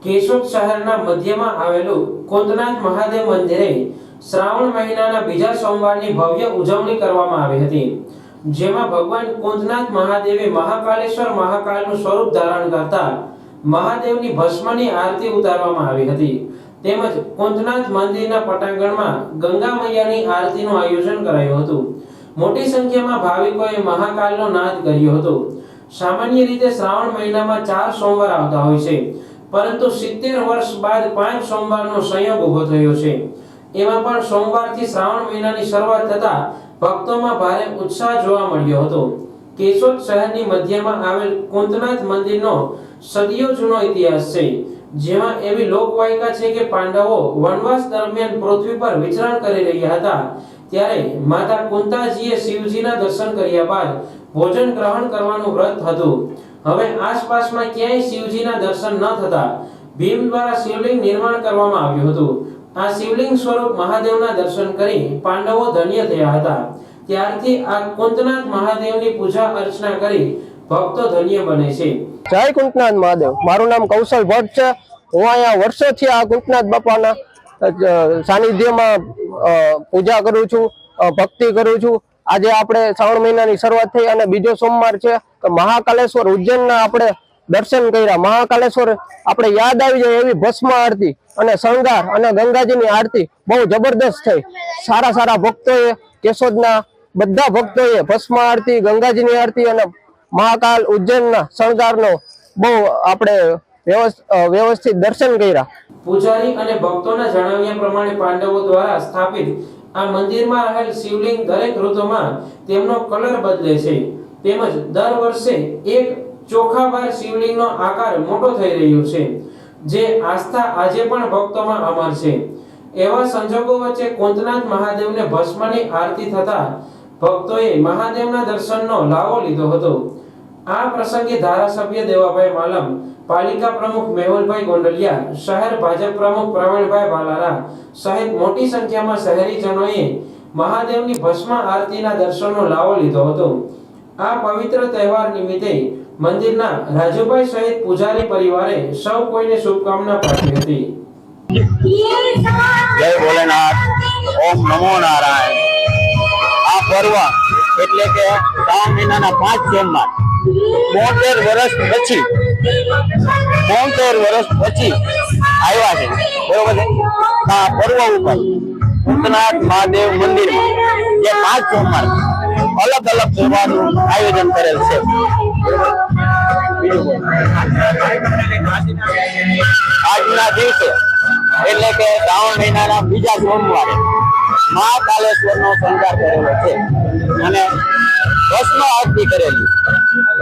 કેશોદ શહેરના મધ્યમાં આવેલું કુંતનાથ મહાદેવ મંદિરે શ્રાવણ મહિનાના બીજા સોમવારની ભવ્ય ઉજવણી કરવામાં આવી હતી, જેમાં ભગવાન કુંતનાથ મહાદેવે મહાકાલેશ્વર મહાકાલનું સ્વરૂપ ધારણ કરતા મહાદેવની ભસ્મની આરતી ઉતારવામાં આવી હતી. તેમજ કુંતનાથ મંદિરના પટાંગણમાં ગંગા મૈયાની આરતીનું આયોજન કરાયું હતું. મોટી સંખ્યામાં ભાવિકોએ મહાકાલનો નાદ કર્યો હતો. સામાન્ય રીતે શ્રાવણ મહિનામાં 4 સોમવાર આવતા હોય છે, પરંતુ 70 વર્ષ બાદ 5 સોમવારનો સંયોગ ઉભો થયો છે. એમાં પણ સોમવારથી શ્રાવણ મહિનાની શરૂઆત થતા ભક્તોમાં ભારે ઉત્સાહ જોવા મળ્યો હતો. કેશોદ શહેરની મધ્યમાં આવેલ કુંતનાથ મંદિરનો સદીઓ જૂનો ઇતિહાસ છે, જેમાં એવી લોકવાયકા છે કે પાંડવો વનવાસ દરમિયાન પૃથ્વી પર વિચરણ કરી રહ્યા હતા, ત્યારે માતા કુંતાજીએ શિવજીના દર્શન કર્યા બાદ ભોજન ગ્રહણ કરવાનું વ્રત હતું. હવે આસપાસમાં ક્યાંય શિવજીના દર્શન ન થતા ભીમ દ્વારા શિવલિંગ નિર્માણ કરવામાં આવ્યું હતું. આ શિવલિંગ સ્વરૂપ મહાદેવના દર્શન કરી પાંડવો ધન્ય થયા હતા. ત્યારથી આ કુંતનાથ મહાદેવની પૂજા અર્ચના કરી ભક્તો ધન્ય બને છે. જય કુંતનાથ મહાદેવ. મારું નામ કૌશલ ભટ્ટ છે. હું અહીંયા વર્ષોથી આ કુંતનાથ બાપાના સાનિધ્યમાં પૂજા કરું છું, ભક્તિ કરું છું. આજે આપણે શ્રાવણ મહિનાની શરૂઆત થઈ અને બીજો સોમવાર છે તો મહાકાલેશ્વર ઉજ્જૈનના આપણે દર્શન કર્યા. મહાકાલેશ્વર આપણે યાદ આવી જાય એવી ભસ્મ આરતી અને શણગાર અને ગંગાજીની આરતી બહુ જબરદસ્ત થઈ. સારા ભક્તોએ, કેશોદના બધા ભક્તોએ ભસ્મ આરતી, ગંગાજીની આરતી અને મહાકાલ ઉજ્જૈનના શણગારનો બહુ આપણે વ્યવસ્થિત દર્શન કર્યા. પૂજારી અને ભક્તોના જણાવ્યા પ્રમાણે પાંડવો દ્વારા સ્થાપિત આ મંદિરમાં રહેલ શિવલિંગ દરેક ઋતુમાં તેમનો કલર બદલે છે. તેમજ દર વર્ષે એક ચોખાબાર શિવલિંગનો આકાર મોટો થઈ રહ્યો છે, જે આસ્થા આજે પણ ભક્તોમાં અમર છે. એવા સંજોગો વચ્ચે કુંતનાથ મહાદેવને ભસ્મની આરતી થતા ભક્તોએ મહાદેવના દર્શનનો લાવો લીધો હતો. આ પ્રસંગે ધારાસભ્ય દેવાભાઈ માલમ, પાલિકા પ્રમુખ મેહુલભાઈ ગોંડલિયા, શહેર ભાજપ પ્રમુખ પ્રવીણભાઈ ભાલારા સહિત મોટી સંખ્યામાં શહેરીજનોએ મહાદેવની ભસ્મ આરતીના દર્શનનો લાવો લીધો હતો. આ પવિત્ર તહેવાર નિમિત્તે મંદિરના રાજુભાઈ સહિત પૂજારી પરિવારે સૌ કોઈને શુભકામના પાઠવી હતી. જય ભોલેનાથ, ઓમ નમો નારાયણ. આ પર્વ એટલે કે શ્રાવણ મહિનાના 5 સોમવાર 72 વર્ષ પછી આવ્યા છે, બરોબર છે. આ પર્વ ઉપર કુંતનાથ મહાદેવ મંદિરમાં જે 5 સોમવાર અલગ તહેવારનું આયોજન કરેલ છે. આજના દિવસે એટલે કે શ્રાવણ મહિનાના બીજા સોમવારે મહાકાલેશ્વરનો શણગાર કરેલો છે અને ભસ્મ આરતી કરેલી.